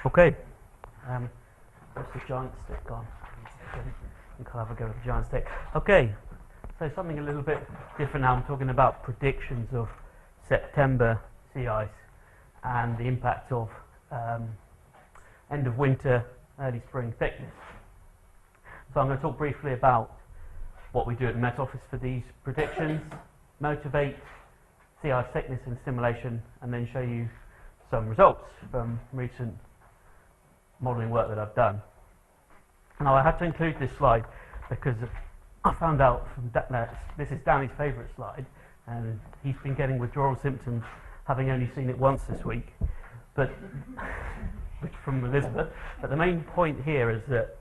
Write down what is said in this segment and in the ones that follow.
Okay, what's the giant stick gone? I think I'll have a go with the giant stick. Okay, so something a little bit different now. I'm talking about predictions of September sea ice and the impact of end of winter, early spring thickness. So I'm going to talk briefly about what we do at the Met Office for these predictions, motivate, sea ice thickness and assimilation, and then show you some results from recent modelling work that I've done. Now I had to include this slide because I found out from this is Danny's favourite slide, and he's been getting withdrawal symptoms having only seen it once this week, but from Elizabeth. But the main point here is that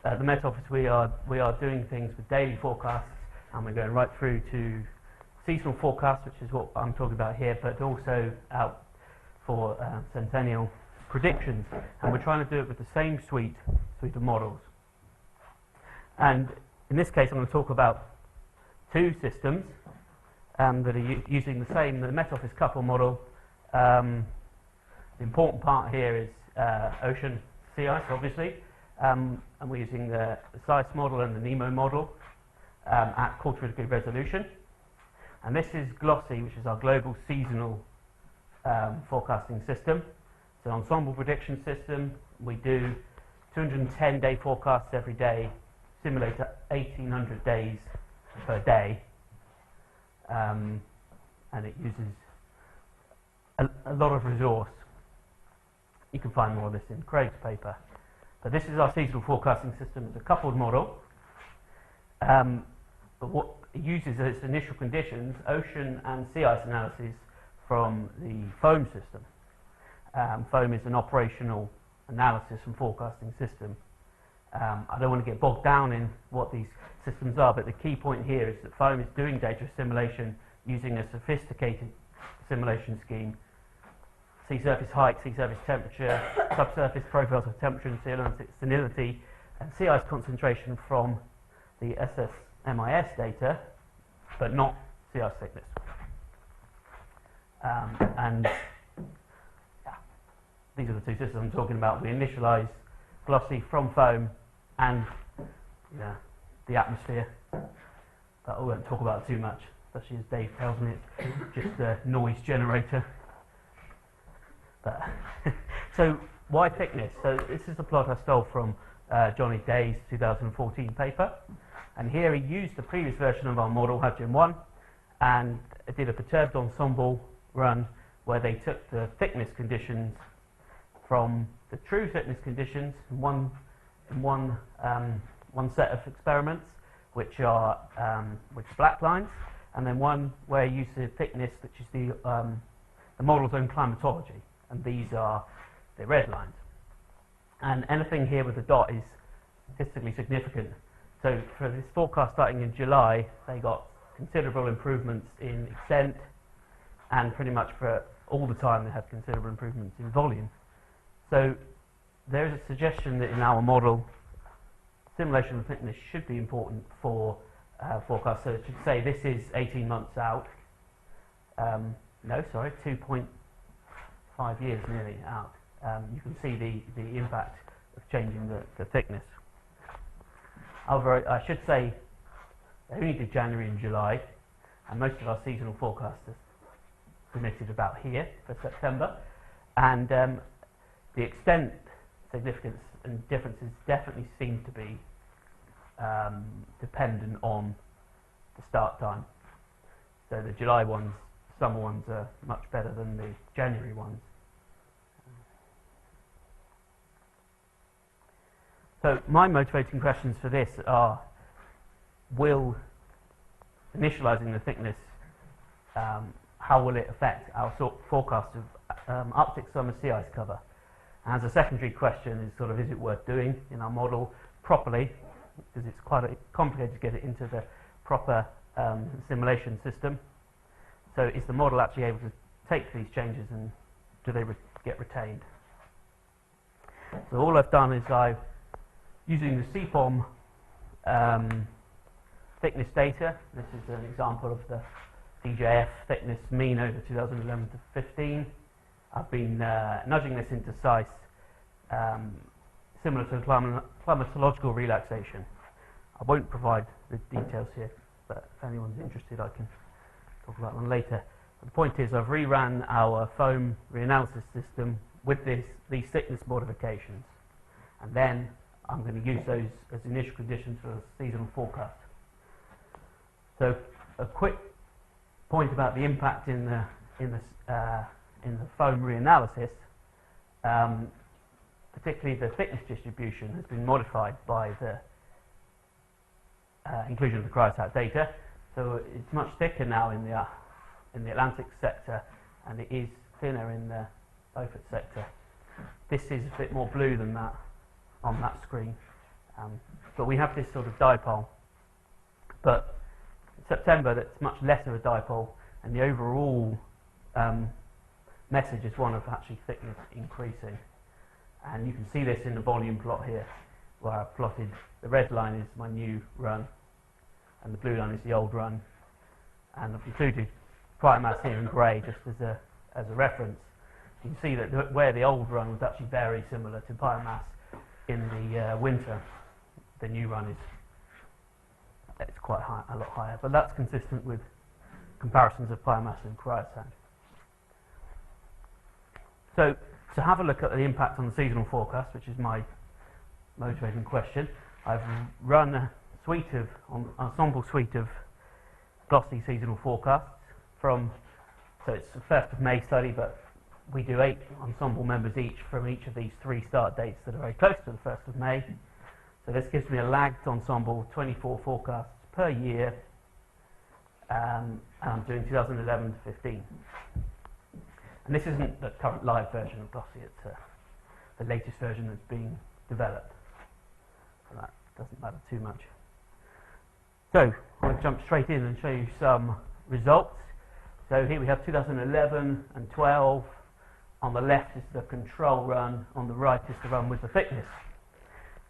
at the Met Office we are doing things with daily forecasts, and we're going right through to seasonal forecasts, which is what I'm talking about here, but also out for centennial predictions, and we're trying to do it with the same suite of models. And in this case, I'm going to talk about two systems that are using the Met Office couple model. The important part here is ocean sea ice, obviously, and we're using the CICE model and the NEMO model at quarter degree resolution. And this is GloSea, which is our global seasonal forecasting system. It's an ensemble prediction system. We do 210-day forecasts every day, simulate 1,800 days per day, and it uses a lot of resource. You can find more of this in Craig's paper. But this is our seasonal forecasting system. It's a coupled model, but what it uses as its initial conditions, ocean and sea ice analysis from the foam system. Foam is an operational analysis and forecasting system. I don't want to get bogged down in what these systems are, but the key point here is that foam is doing data assimilation using a sophisticated assimilation scheme: sea surface height, sea surface temperature, subsurface profiles of temperature and salinity, and sea ice concentration from the SMOS data, but not sea ice thickness. These are the two systems I'm talking about. We initialise GloSea from foam and the atmosphere. But I won't talk about it too much, especially as Dave tells me it's just a noise generator. But so why thickness? So this is the plot I stole from Johnny Day's 2014 paper, and here he used the previous version of our model, Hydrogen-1, and did a perturbed ensemble run where they took the thickness conditions from the true thickness conditions in one set of experiments, which are black lines, and then one where you use the thickness, which is the model's own climatology, and these are the red lines. And anything here with a dot is statistically significant. So for this forecast starting in July, they got considerable improvements in extent, and pretty much for all the time they had considerable improvements in volume. So there is a suggestion that in our model, simulation of thickness should be important for forecasts. So it should say this is 18 months out. 2.5 years nearly out. You can see the impact of changing the thickness. However, I should say they only did January and July, and most of our seasonal forecasts are submitted about here for September. And the extent, significance and differences definitely seem to be dependent on the start time. So the July ones, summer ones, are much better than the January ones. So my motivating questions for this are: will initialising the thickness, how will it affect our forecast of Arctic summer sea ice cover? And as a secondary question is is it worth doing in our model properly, because it's quite complicated to get it into the proper simulation system. So is the model actually able to take these changes, and do they get retained? So all I've done is using the CPOM thickness data. This is an example of the DJF thickness mean over 2011 to 15. I've been nudging this into CICE similar to climatological relaxation. I won't provide the details here, but if anyone's interested, I can talk about them later. But the point is, I've reran our foam reanalysis system with these thickness modifications, and then I'm going to use those as initial conditions for the seasonal forecast. So, a quick point about the impact in the foam reanalysis. Particularly the thickness distribution has been modified by the inclusion of the CryoSat data. So it's much thicker now in the Atlantic sector, and it is thinner in the Beaufort sector. This is a bit more blue than that on that screen, but we have this sort of dipole. But in September, that's much less of a dipole, and the overall message is one of actually thickness increasing. And you can see this in the volume plot here, where I've plotted the red line is my new run, and the blue line is the old run. And I've included prior mass here in grey just as a reference. You can see that where the old run was actually very similar to biomass in the winter, the new run it's quite high, a lot higher, but that's consistent with comparisons of biomass and CryoSat. So to have a look at the impact on the seasonal forecast, which is my motivating question, I've run a ensemble suite of GloSea seasonal forecasts so it's the 1st of May study, but we do 8 ensemble members each from each of these 3 start dates that are very close to the 1st of May. So this gives me a lagged ensemble 24 forecasts per year, and I'm doing 2011 to 15. And this isn't the current live version of GloSea, it's the latest version that's being developed. So that doesn't matter too much. So I'll jump straight in and show you some results. So here we have 2011 and 12. On the left is the control run, on the right is the run with the thickness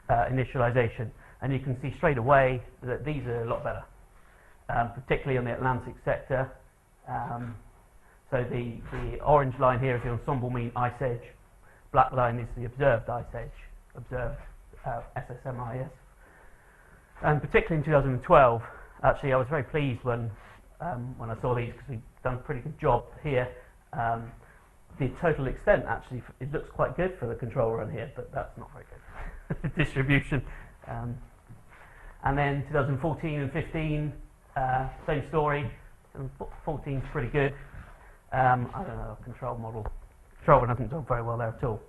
initialisation. And you can see straight away that these are a lot better, particularly on the Atlantic sector. So the orange line here is the ensemble mean ice edge. Black line is the observed ice edge, observed SSMIS. And particularly in 2012, actually I was very pleased when I saw these, because we've done a pretty good job here. The total extent actually, it looks quite good for the control run here, but that's not very good. Distribution. And then 2014 and 15, same story. 14 is pretty good. I don't know, control run hasn't done very well there at all.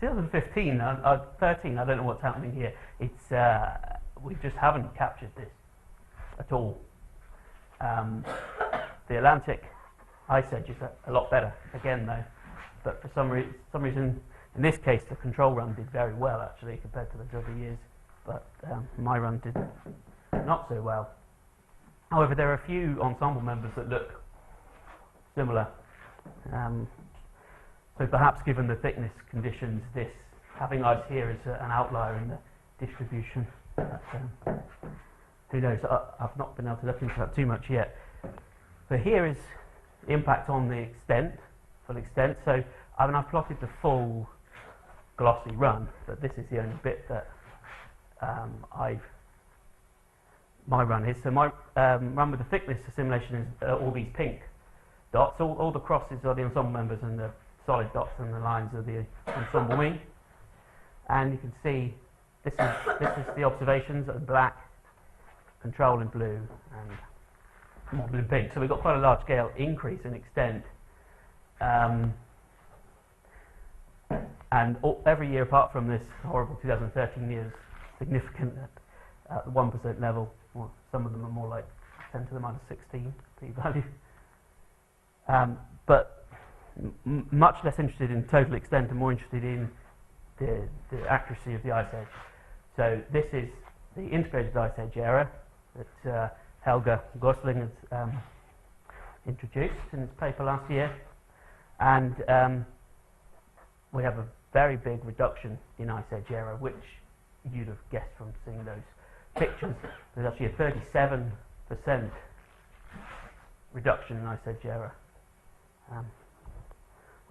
2015, 13, I don't know what's happening here. It's we just haven't captured this at all. The Atlantic ice edge is a lot better again though, but for some reason in this case the control run did very well actually compared to the other years, but my run did not so well. However, there are a few ensemble members that look similar. So perhaps given the thickness conditions, this having ice here is an outlier in the distribution. But, who knows? I've not been able to look into that too much yet. But here is the impact on the extent, full extent. So I've plotted the full GloSea run, but this is the only bit that my run is. So my run with the thickness assimilation is all these pink dots. All the crosses are the ensemble members, and the solid dots and the lines are the ensemble mean. And you can see this is the observations in black, control in blue, and model in pink. So we've got quite a large scale increase in extent. And every year apart from this horrible 2013 year is significant at the 1% level. Well, some of them are more like 10 to the minus 16 p-value. But much less interested in total extent and more interested in the accuracy of the ice edge. So this is the integrated ice edge error that Helga Gosling has introduced in his paper last year. And we have a very big reduction in ice edge error, which you'd have guessed from seeing those pictures. There's actually a 37% reduction in ice edge error,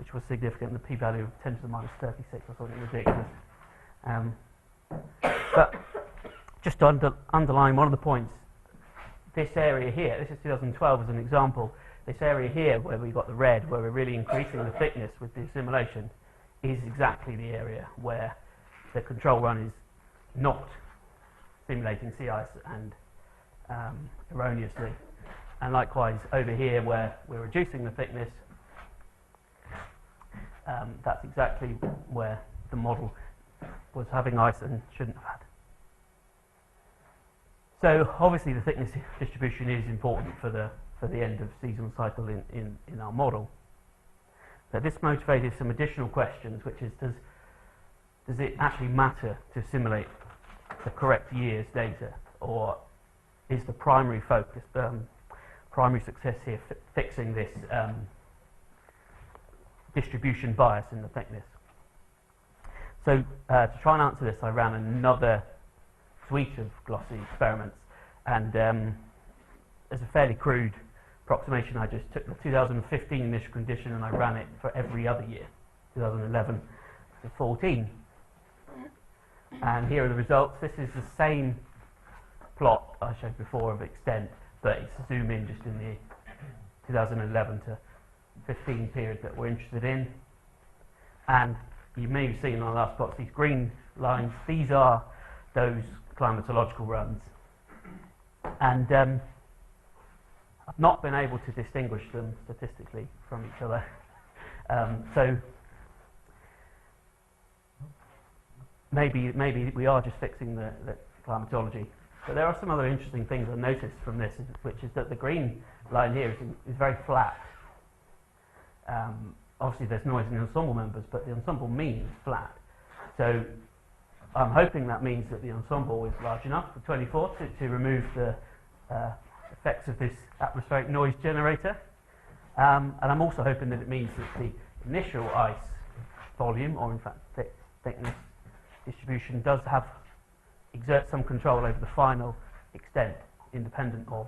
which was significant, the p-value of 10 to the minus 36 or something ridiculous. But just to underline one of the points, this area here, this is 2012 as an example, this area here where we've got the red, where we're really increasing the thickness with the assimilation, is exactly the area where the control run is not simulating CICE and erroneously. And likewise over here where we're reducing the thickness, that's exactly where the model was having ice and shouldn't have had. So obviously the thickness distribution is important for the end of seasonal cycle in our model. But this motivated some additional questions, which is does it actually matter to simulate the correct year's data, or is the primary focus, primary success here fixing this distribution bias in the thickness? So to try and answer this, I ran another suite of GloSea experiments, and as a fairly crude approximation, I just took the 2015 initial condition and I ran it for every other year, 2011 to 14. And here are the results. This is the same plot I showed before of extent, but it's a zoom in just in the 2011 to 15 period that we're interested in. And you may have seen on the last plot, these green lines, these are those climatological runs. And I've not been able to distinguish them statistically from each other. So maybe we are just fixing the climatology. But there are some other interesting things I noticed from this, which is that the green line here is very flat. Obviously there's noise in the ensemble members, but the ensemble mean is flat. So I'm hoping that means that the ensemble is large enough for 24 to remove the effects of this atmospheric noise generator. And I'm also hoping that it means that the initial ice volume, or in fact thickness distribution, does exert some control over the final extent, independent of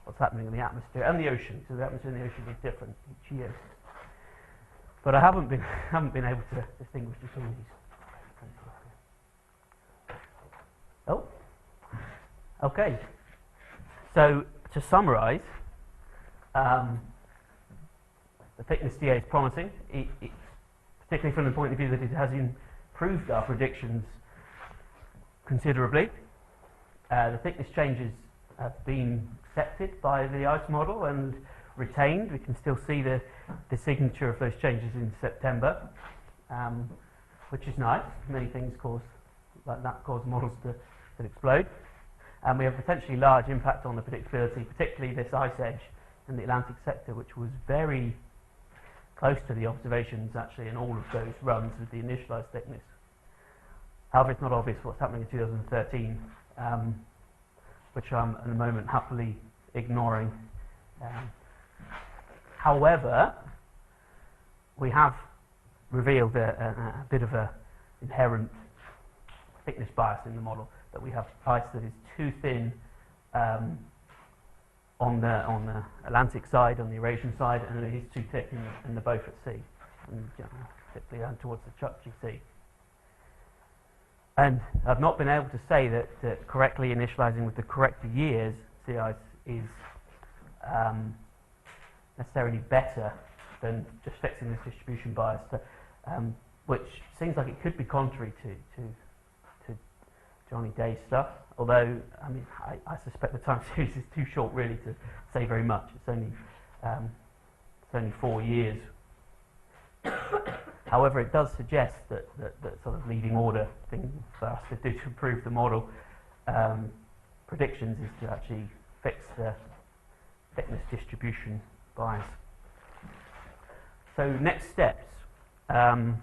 what's happening in the atmosphere and the ocean. So the atmosphere and the ocean is different each year. But I haven't been able to distinguish between these. Oh, okay. So to summarise, the thickness DA is promising, particularly from the point of view that it has improved our predictions considerably. The thickness changes have been accepted by the ICE model and retained. We can still see the signature of those changes in September, which is nice. Many things like that cause models to explode. And we have potentially large impact on the predictability, particularly this ice edge in the Atlantic sector, which was very close to the observations actually in all of those runs with the initialised thickness. However, it's not obvious what's happening in 2013, which I'm at the moment happily ignoring. However, we have revealed a bit of an inherent thickness bias in the model, that we have ice that is too thin on the Atlantic side, on the Eurasian side, and it is too thick in the Beaufort Sea, and particularly down towards the Chukchi Sea. And I've not been able to say that correctly initialising with the correct years CICE is necessarily better than just fixing this distribution bias, which seems like it could be contrary to Johnny Day's stuff. Although, I mean, I suspect the time series is too short really to say very much. It's only 4 years. However, it does suggest that sort of leading order thing for us to do to improve the model predictions is to actually fix the thickness distribution bias. So next steps. The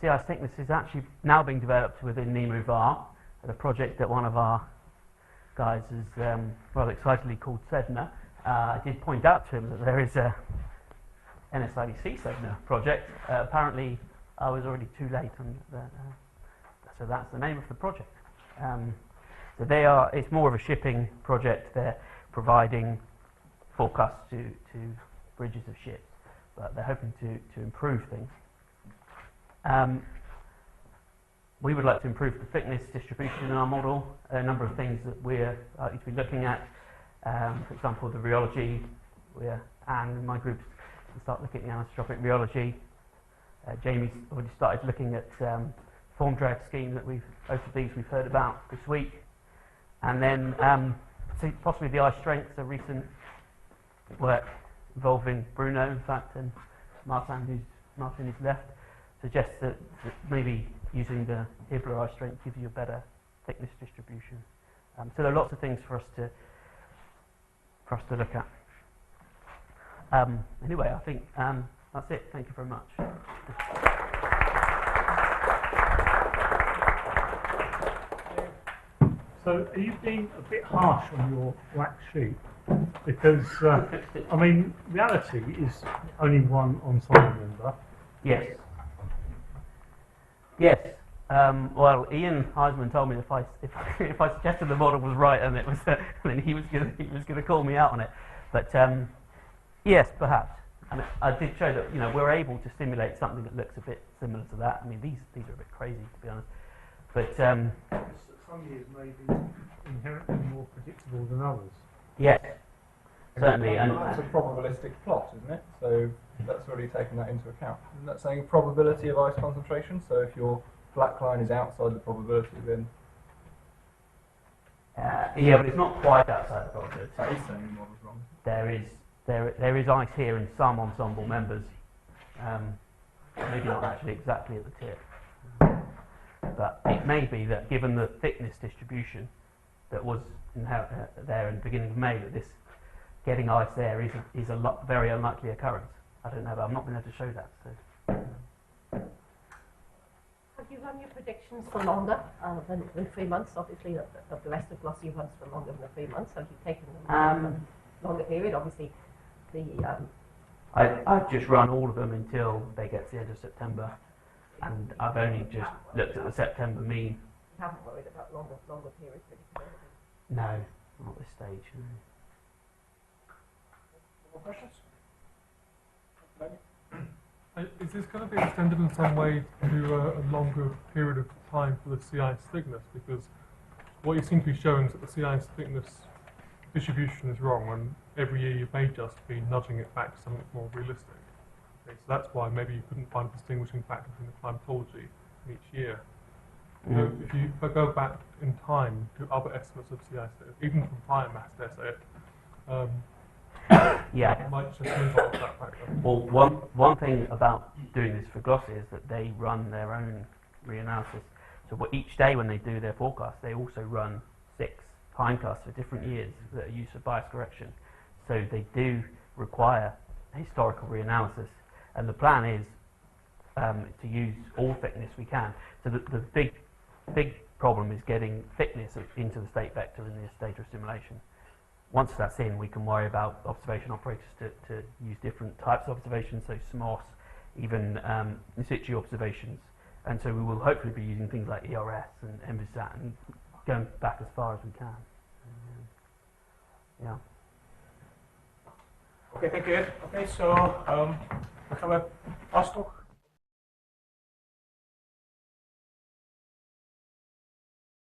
CICE thickness is actually now being developed within NEMOVAR, a project that one of our guys has rather excitedly called SEDNA. I did point out to him that there is a NSIDC SEDNA project. Apparently, I was already too late, so that's the name of the project. So it's more of a shipping project. They're providing forecasts to bridges of ships, but they're hoping to improve things. We would like to improve the thickness distribution in our model. A number of things that we're likely to be looking at, for example, the rheology. Anne and my group will start looking at the anisotropic rheology. Jamie's already started looking at form drag scheme that both of these we've heard about this week. And then possibly the ice strength, a recent work involving Bruno, in fact, and Martin who's left, suggests that maybe using the behaviour ice strength gives you a better thickness distribution. So there are lots of things for us to look at. Anyway, I think that's it. Thank you very much. So are you being a bit harsh on your black sheep? Because, I mean, reality is only one ensemble member. Yes. Yes. Well, Ian Heisman told me if I suggested the model was right and it was, then he was going to call me out on it. But yes, perhaps. I mean, I did show that we're able to simulate something that looks a bit similar to that. I mean, these are a bit crazy, to be honest. But some years may be inherently more predictable than others. Yes, certainly. And that's a probabilistic plot, isn't it? So that's already taken that into account. Isn't that saying probability of ice concentration? So if your black line is outside the probability, then yeah, but it's not quite outside the probability. that is saying the model's wrong. There is ice here in some ensemble members. Maybe not actually exactly at the tip. But it may be that given the thickness distribution that was there in the beginning of May, that this getting ice there is a very unlikely occurrence. I don't know, but I've not been able to show that. So. Have you run your predictions for longer than 3 months? Obviously, the rest of GloSea runs for longer than 3 months. Have you taken them longer period? Obviously, I've just run all of them until they get to the end of September. And I've only just looked at the September mean. You haven't worried about longer period predictability? No, not at this stage. No. More questions? Is this going to be extended in some way to a longer period of time for the CICE thickness? Because what you seem to be showing is that the CICE thickness distribution is wrong, and every year you may just be nudging it back to something more realistic. Okay, so that's why maybe you couldn't find a distinguishing factor between the climatology in each year. So if you go back in time to other estimates of CICE, even from biomass, dare say it, yeah. it might just move off that factor. Well, one thing about doing this for GloSea is that they run their own reanalysis. So each day when they do their forecast, they also run 6 hindcasts for different years that are used for bias correction. So they do require historical reanalysis. And the plan is to use all thickness we can. So the big problem is getting thickness into the state vector in this data assimilation. Once that's in, we can worry about observation operators to use different types of observations, so SMOS, even in-situ observations. And so we will hopefully be using things like ERS and NVSAT and going back as far as we can. Yeah. Okay, thank you. Okay, so we gaan we afstokken.